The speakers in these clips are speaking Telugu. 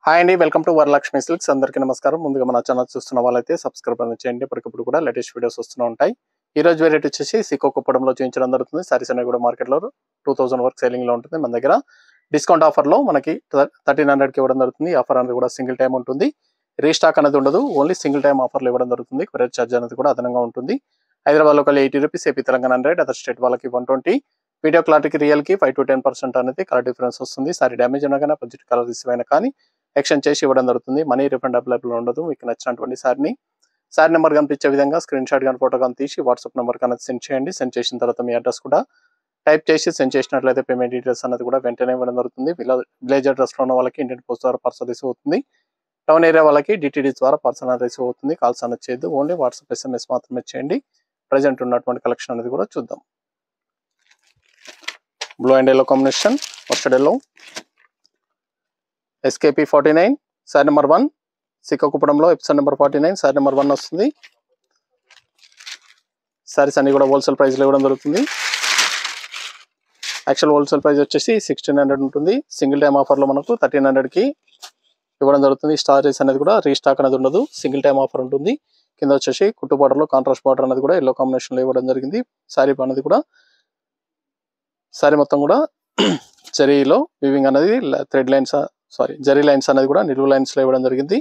హాయ్ అండి, వెల్కమ్ టు వరలక్ష్మి సిల్క్స్. అందరికీ నమస్కారం. ముందుగా మన ఛానల్ చూస్తున్న వాళ్ళైతే సబ్స్క్రైబ్ అనేది చేయండి. ఇప్పటికప్పుడు కూడా లేటెస్ట్ వీడియోస్ వస్తూ ఉంటాయి. ఈ రోజు వెరైటీ వచ్చేసి సికో కుప్పడంలో చూపించడం జరుగుతుంది. సారీస్ అనేవి కూడా మార్కెట్లో 2000 వరకు సేలింగ్ లో ఉంటుంది. మన దగ్గర డిస్కౌంట్ ఆఫర్ లో మనకి 1300కి ఇవ్వడం జరుగుతుంది. ఈ ఆఫర్ అనేది కూడా సింగిల్ టైం ఉంటుంది. రీస్టాక్ అనేది ఉండదు. ఓన్లీ సింగిల్ టైం ఆఫర్లు ఇవ్వడం జరుగుతుంది. కొరియర్ ఛార్జ్ అనేది కూడా అదనంగా ఉంటుంది. హైదరాబాద్ లో 80 rupees, AP Telangana 100, other state వాళ్ళకి 120. వీడియో క్లారిటీకి రియల్ కి 5 to 10% అనేది కలర్ డిఫరెన్స్ వస్తుంది. సారీ డ్యామేజ్ అయినా కానీ బడ్జెట్ కలర్ రిసీవ్ అయినా కానీ ఎక్స్చేంజ్ చేసి ఇవ్వడం జరుగుతుంది. మనీ రిఫండ్ అవైలబుల్ ఉండదు. మీకు నచ్చినటువంటి సారీ నెంబర్ కనిపించే విధంగా స్క్రీన్ షాట్ కానీ ఫోటో కానీ తీసి వాట్సాప్ నెంబర్ కన్నా సెండ్ చేయండి. సెండ్ చేసిన తర్వాత మీ అడ్రస్ కూడా టైప్ చేసి సెండ్ చేసినట్లయితే పేమెంట్ డీటెయిల్స్ అనేది కూడా వెంటనే ఇవ్వడం జరుగుతుంది. విలేజ్ అడ్రస్ లో ఉన్న వాళ్ళకి ఇండియన్ పోస్ట్ ద్వారా పార్సల్ రిసీవ్ అవుతుంది. టౌన్ ఏరియా వాళ్ళకి డిటిడి ద్వారా పార్సల్ అనేది రిసీవ్ అవుతుంది. కాల్స్ అనేది చేయొద్దు. ఓన్లీ వాట్సాప్ SMS మాత్రమే చేయండి. ప్రజెంట్ ఉన్నటువంటి కలెక్షన్ అనేది కూడా చూద్దాం. Blue and yellow combination, mustard yellow, SKP 49, sari number 1. సికో కుప్పడంలో ఎపిసోడ్ నెంబర్ 49, సారీ నెంబర్ 1 వస్తుంది. సారీస్ అన్ని కూడా హోల్సేల్ ప్రైస్ లో ఇవ్వడం జరుగుతుంది. యాక్చువల్ హోల్సేల్ ప్రైస్ వచ్చేసి 1600 ఉంటుంది. సింగిల్ టైం ఆఫర్ లో మనకు 1300కి ఇవ్వడం జరుగుతుంది. స్టారీస్ అనేది కూడా రీస్టాక్ అనేది ఉండదు. సింగిల్ టైం ఆఫర్ ఉంటుంది. కింద వచ్చేసి కుట్టు బార్డర్ లో కాంట్రాస్ట్ బార్డర్ అనేది కూడా ఎల్లో కాంబినేషన్ లో ఇవ్వడం జరిగింది. సారీ అనేది కూడా సారీ మొత్తం కూడా జరీలో వివింగ్ అనేది థ్రెడ్ లైన్స్ జరీ లైన్స్ అనేది కూడా నిలువు లైన్స్ లో ఇవ్వడం జరిగింది.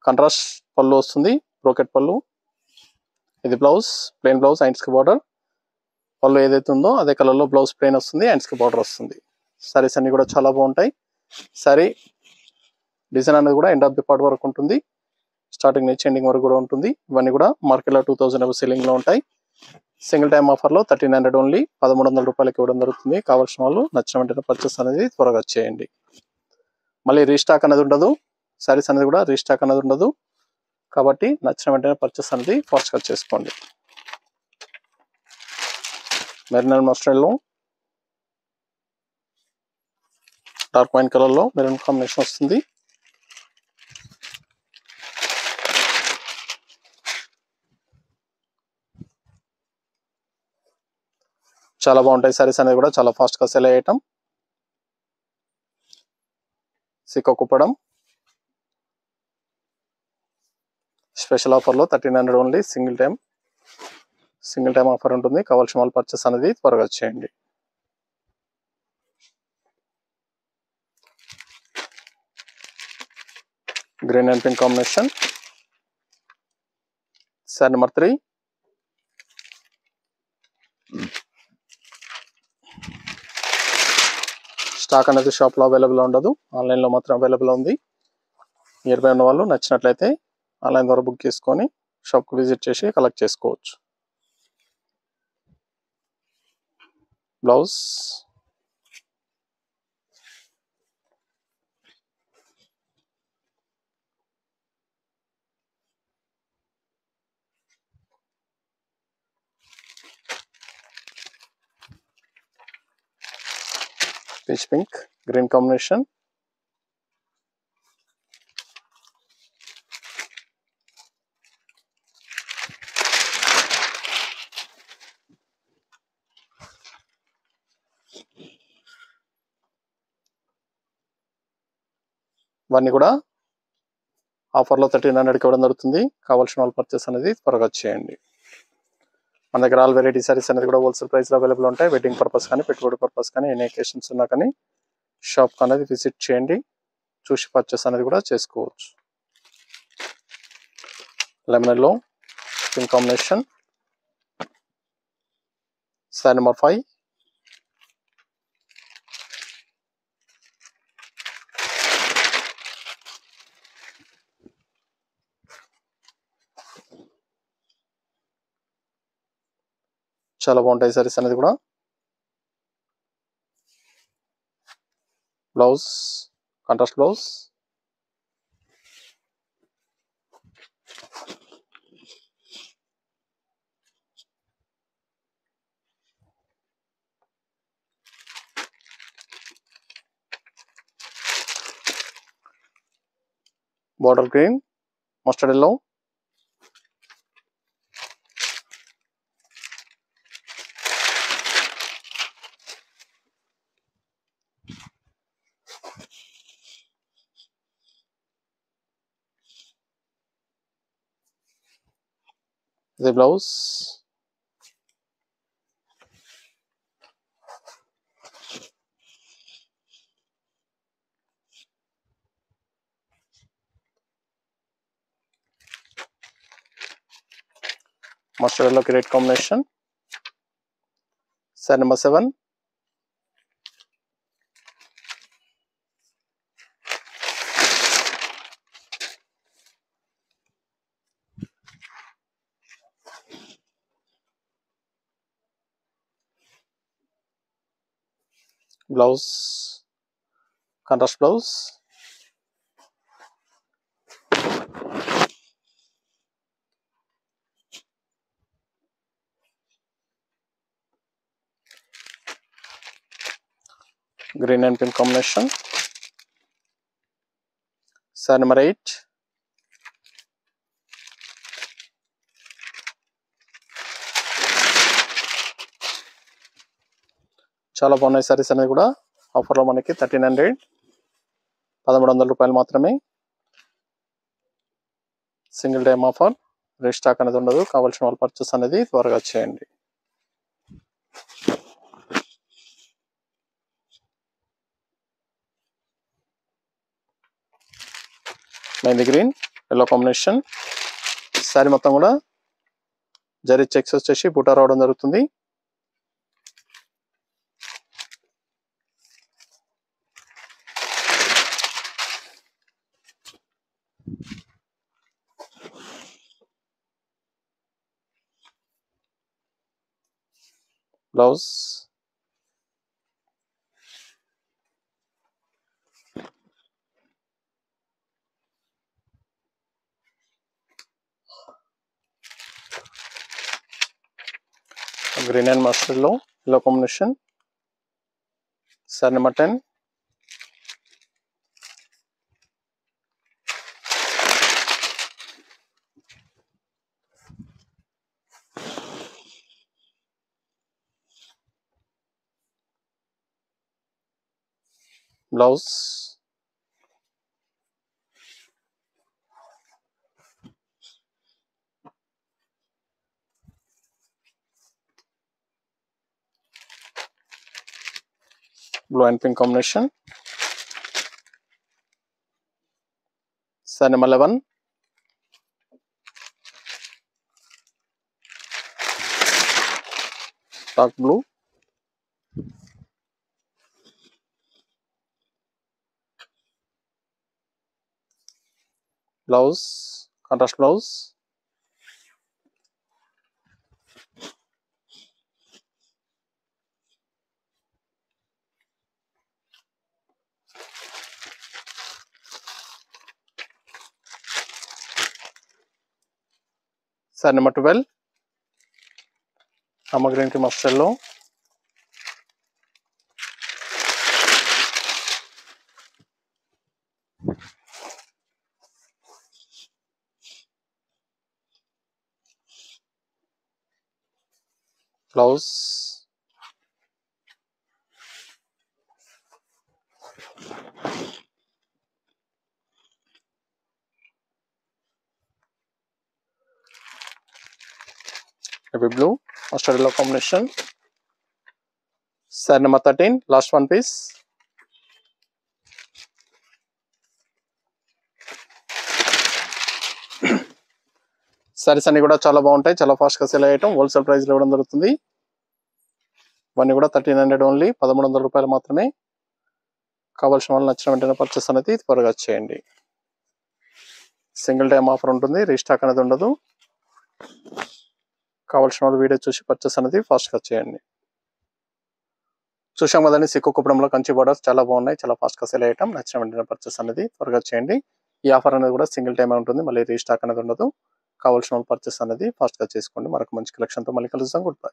కాంట్రాస్ట్ పళ్ళు వస్తుంది, బ్రోకెట్ పళ్ళు. ఇది బ్లౌజ్, ప్లెయిన్ బ్లౌజ్, హ్యాండ్స్ కి బార్డర్. పళ్ళు ఏదైతే ఉందో అదే కలర్ లో బ్లౌజ్ ప్లెయిన్ వస్తుంది, హ్యాండ్స్ కి బార్డర్ వస్తుంది. సారీస్ అన్ని కూడా చాలా బాగుంటాయి. సారీ డిజైన్ అనేది కూడా ఎండ్ ఆఫ్ ది పార్ట్ వరకు ఉంటుంది. స్టార్టింగ్ నుంచి ఎండింగ్ వరకు కూడా ఉంటుంది. ఇవన్నీ కూడా మార్కెట్లో 2000 సెల్లింగ్ లో ఉంటాయి. సింగిల్ టైం ఆఫర్ లో 1300 ఓన్లీ 1300 రూపాయలకి ఇవ్వడం జరుగుతుంది. కావాల్సిన వాళ్ళు నచ్చిన వెంటనే పర్చేస్ అనేది త్వరగా చేయండి. మళ్ళీ రీస్టాక్ అనేది ఉండదు. సారీస్ అనేది కూడా రీస్టాక్ అనేది ఉండదు. కాబట్టి నచ్చిన వెంటనే పర్చేస్ అనేది ఫాస్ట్ గా చేసుకోండి. మెరూన్ అండ్ మస్టర్డ్ లో డార్క్ వైన్ కలర్ లో మెరూన్ కాంబినేషన్ వస్తుంది. చాలా బాగుంటాయి. సారీస్ అనేది కూడా చాలా ఫాస్ట్ గా సెల్ అయ్యేయటం. సికో కుప్పడం స్పెషల్ ఆఫర్ లో 1300 ఓన్లీ సింగిల్ టైం ఆఫర్ ఉంటుంది. కావాల్సిన వాళ్ళు పర్చేస్ అనేది త్వరగా చేయండి. Green and pink combination, sorry number 3. Stock అనేది షాప్ లో అవైలబుల్ ఉండదు. ఆన్లైన్ లో మాత్రం అవైలబుల్ ఉంది. నియర్ బై ఉన్న వాళ్ళు నచ్చినట్లయితే ఆన్లైన్ ద్వారా బుక్ చేసుకొని షాప్ కు విజిట్ చేసి కలెక్ట్ చేసుకోవచ్చు. Blouse, peach pink, green combination, ఇవన్నీ కూడా ఆఫర్ లో 1300కి ఇవ్వడం జరుగుతుంది. కావాల్సిన వాళ్ళు పర్చేస్ అనేది త్వరగా చేయండి. మన దగ్గర ఆల్ వెరైటీ సారీస్ అనేది కూడా హోల్సేల్ ప్రైస్ లో అవైలబుల్ ఉంటాయి. వెడ్డింగ్ పర్పస్ కానీ, పెట్టుబడి పర్పస్ కానీ, ఎన్ని అకేషన్స్ ఉన్నా కానీ షాప్ అనేది విజిట్ చేయండి. చూసి పర్చేస్ అనేది కూడా చేసుకోవచ్చు. Lemon yellow, pink combination, sorry number 5. చాలా బాగుంటాయి సారీస్ అనేది కూడా. Blouse, contrast blouse, border green, mustard yellow, ఇది బ్లౌజ్. మస్టర్డ్ ఎల్లోకి red combination. Sari number 7. Blouse contrast blouse. Green and pink combination. Sari number 8. చాలా బాగున్నాయి సారీస్ అనేది కూడా. ఆఫర్లో మనకి 1300, 1300 రూపాయలు మాత్రమే. Single time offer. రీస్టాక్ అనేది ఉండదు. కావాల్సిన వాళ్ళు పర్చేస్ అనేది త్వరగా చేయండి. Mehndi green yellow combination. Sari మొత్తం కూడా జరీ చెక్స్ వచ్చేసి బూటా రావడం జరుగుతుంది. బ్లౌజ్ గ్రీన్ అండ్ మస్టర్డ్ లో yellow combination. Sari number 10. Blouse blue and pink combination. Sari number 11. Dark blue. Blouse contrast blouse. Sari number 12. Rama green కి మస్టర్డ్ లో. Blouse heavy blue mustard yellow combination. Set number 13, last one piece. Saris అన్ని కూడా చాలా బాగుంటాయి, చాలా ఫాస్ట్ గా సేల్ అయ్యటం, హోల్సేల్ ప్రైస్ లో ఇవ్వడం జరుగుతుంది. ఇవన్నీ కూడా 1300 ఓన్లీ, 1300 రూపాయలు మాత్రమే. కావాల్సిన వాళ్ళు నచ్చిన వెంటనే పర్చేస్ అనేది త్వరగా చేయండి. సింగిల్ టైం ఆఫర్ ఉంటుంది, రీస్టాక్ అనేది ఉండదు. కావాల్సిన వాళ్ళు వీడియో చూసి పర్చేస్ అనేది ఫాస్ట్ గా చేయండి. చూసాం కదండి, సిక్కు కుప్పడంలో కంచి బోర్డర్స్ చాలా బాగున్నాయి, చాలా ఫాస్ట్ గా సేల్ అయ్యటం. నచ్చిన వెంటనే పర్చేస్ అనేది త్వరగా చేయండి. ఈ ఆఫర్ అనేది కూడా సింగిల్ టైం ఉంటుంది, మళ్ళీ రీస్టాక్ అనేది ఉండదు. కావాల్సిన వాళ్ళు పర్చేస్ అనేది ఫాస్ట్ గా చేసుకోండి. మరొక మంచి కలెక్షన్ తో మళ్ళీ కలుద్దాం. Good bye.